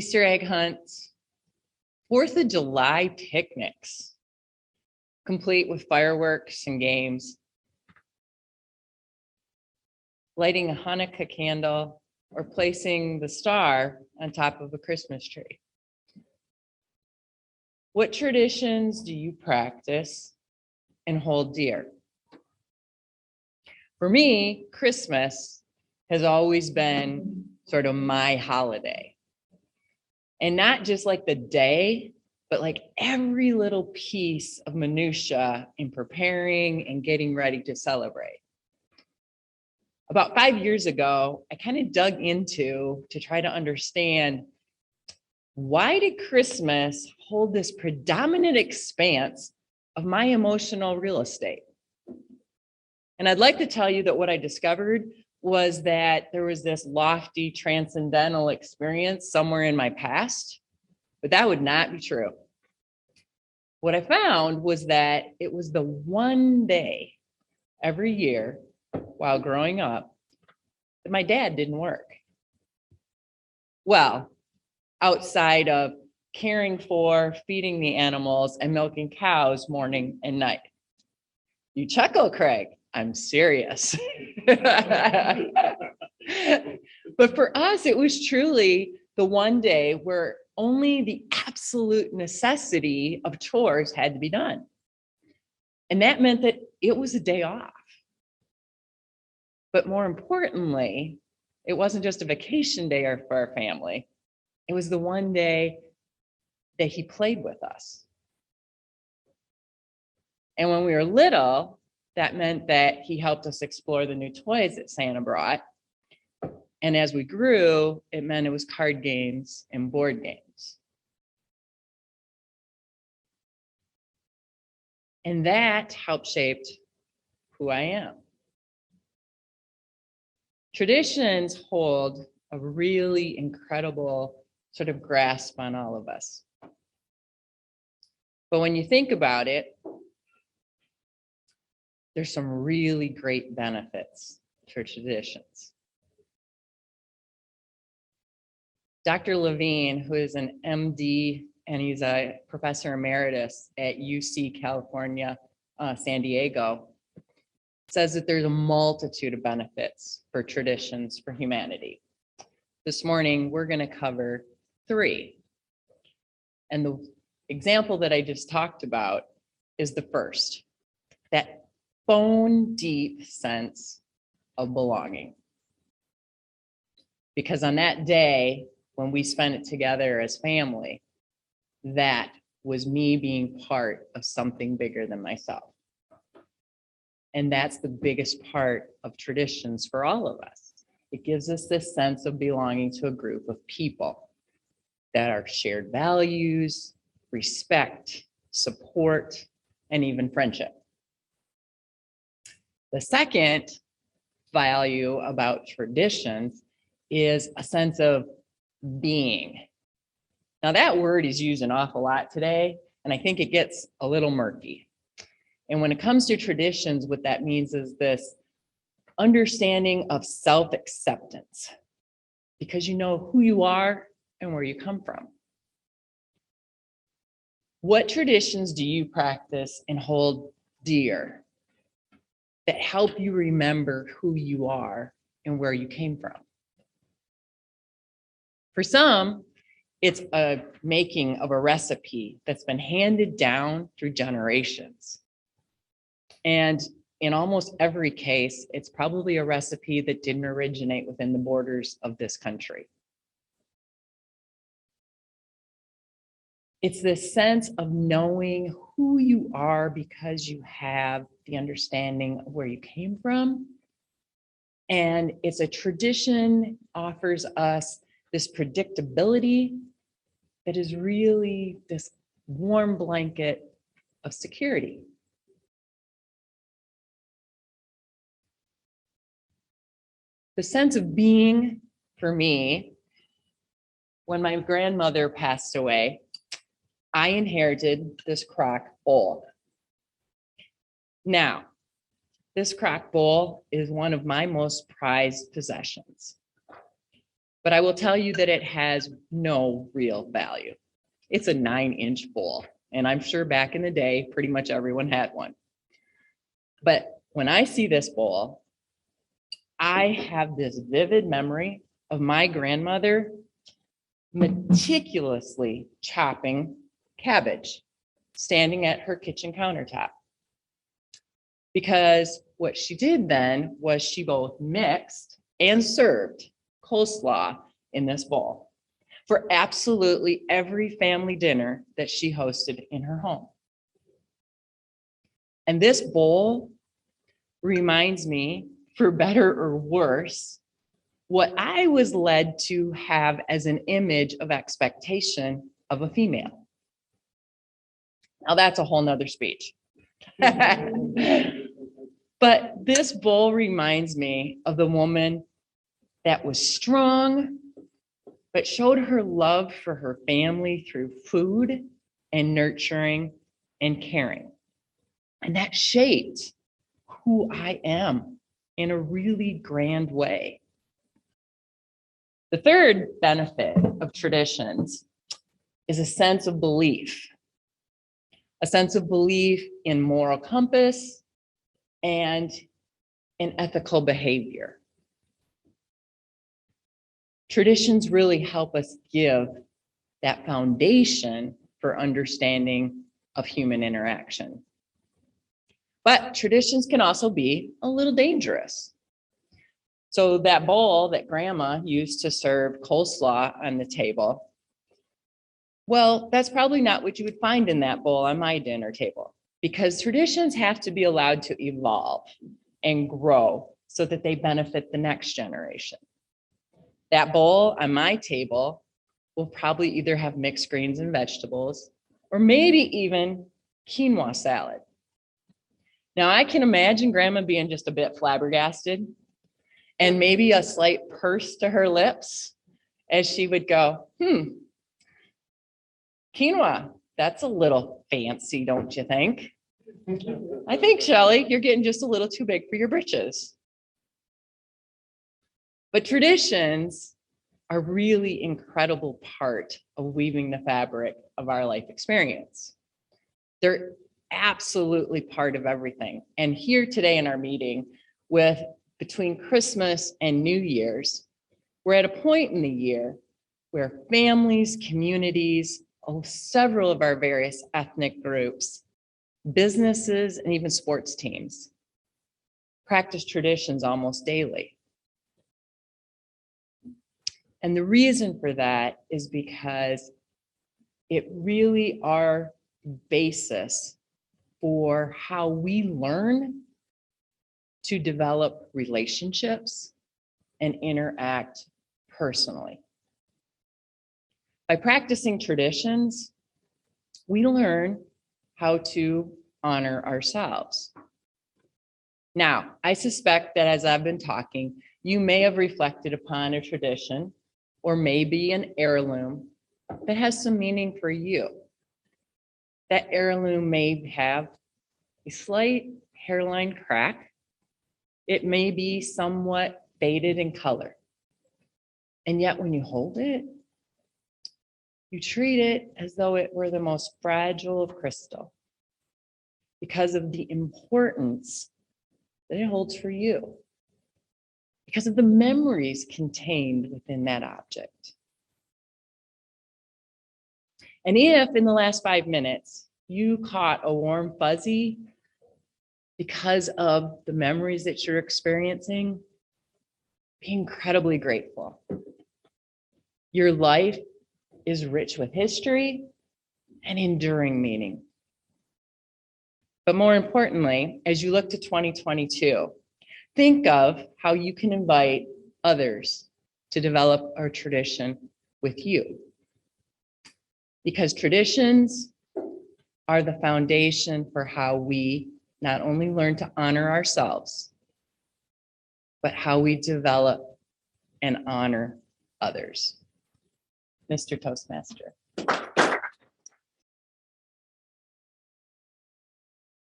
Easter egg hunts, 4th of July picnics, complete with fireworks and games, lighting a Hanukkah candle, or placing the star on top of a Christmas tree. What traditions do you practice and hold dear? For me, Christmas has always been sort of my holiday. And not just like the day, but like every little piece of minutia in preparing and getting ready to celebrate. About 5 years ago, I kind of dug into to try to understand, why did Christmas hold this predominant expanse of my emotional real estate? And I'd like to tell you that what I discovered was that there was this lofty transcendental experience somewhere in my past, but that would not be true. What I found was that it was the one day every year while growing up that my dad didn't work. Well, outside of caring for, feeding the animals, and milking cows morning and night. You chuckle, Craig. I'm serious. But for us, it was truly the one day where only the absolute necessity of chores had to be done. And that meant that it was a day off. But more importantly, it wasn't just a vacation day for our family. It was the one day that he played with us. And when we were little, that meant that he helped us explore the new toys that Santa brought. And as we grew, it meant it was card games and board games. And that helped shape who I am. Traditions hold a really incredible sort of grasp on all of us. But when you think about it, there's some really great benefits to traditions. Dr. Levine, who is an MD and he's a professor emeritus at UC California, San Diego, says that there's a multitude of benefits for traditions for humanity. This morning, we're going to cover 3. And the example that I just talked about is the first, that bone deep sense of belonging. Because on that day, when we spent it together as family, that was me being part of something bigger than myself. And that's the biggest part of traditions for all of us. It gives us this sense of belonging to a group of people that are shared values, respect, support, and even friendship. The second value about traditions is a sense of being. Now, that word is used an awful lot today, and I think it gets a little murky. And when it comes to traditions, what that means is this understanding of self-acceptance, because you know who you are and where you come from. What traditions do you practice and hold dear that help you remember who you are and where you came from? For some, it's a making of a recipe that's been handed down through generations. And in almost every case, it's probably a recipe that didn't originate within the borders of this country. It's this sense of knowing who you are because you have the understanding of where you came from. And it's a tradition offers us this predictability that is really this warm blanket of security. The sense of being, for me, when my grandmother passed away, I inherited this crock bowl. Now, this crock bowl is one of my most prized possessions. but I will tell you that it has no real value. It's a 9-inch bowl, and I'm sure back in the day, pretty much everyone had one. But when I see this bowl, I have this vivid memory of my grandmother meticulously chopping cabbage, standing at her kitchen countertop. Because what she did then was she both mixed and served coleslaw in this bowl for absolutely every family dinner that she hosted in her home. And this bowl reminds me, for better or worse, what I was led to have as an image of expectation of a female. Now that's a whole nother speech. But this bowl reminds me of the woman that was strong, but showed her love for her family through food and nurturing and caring. And that shaped who I am in a really grand way. The third benefit of traditions is a sense of belief in moral compass and in ethical behavior. Traditions really help us give that foundation for understanding of human interaction. But traditions can also be a little dangerous. So that bowl that Grandma used to serve coleslaw on the table, well, that's probably not what you would find in that bowl on my dinner table, because traditions have to be allowed to evolve and grow so that they benefit the next generation. That bowl on my table will probably either have mixed greens and vegetables, or maybe even quinoa salad. Now, I can imagine Grandma being just a bit flabbergasted and maybe a slight purse to her lips as she would go, quinoa, that's a little fancy, don't you think? I think, Shelly, you're getting just a little too big for your britches. But traditions are really incredible part of weaving the fabric of our life experience. They're absolutely part of everything. And here today in our meeting, with between Christmas and New Year's, we're at a point in the year where families, communities, several of our various ethnic groups, businesses, and even sports teams practice traditions almost daily. And the reason for that is because it really our basis for how we learn to develop relationships and interact personally. By practicing traditions, we learn how to honor ourselves. Now, I suspect that as I've been talking, you may have reflected upon a tradition or maybe an heirloom that has some meaning for you. That heirloom may have a slight hairline crack. It may be somewhat faded in color. And yet when you hold it, you treat it as though it were the most fragile of crystal because of the importance that it holds for you, because of the memories contained within that object. And if in the last 5 minutes you caught a warm fuzzy because of the memories that you're experiencing, be incredibly grateful. Your life is rich with history and enduring meaning. But more importantly, as you look to 2022, think of how you can invite others to develop our tradition with you. Because traditions are the foundation for how we not only learn to honor ourselves, but how we develop and honor others. Mr. Toastmaster.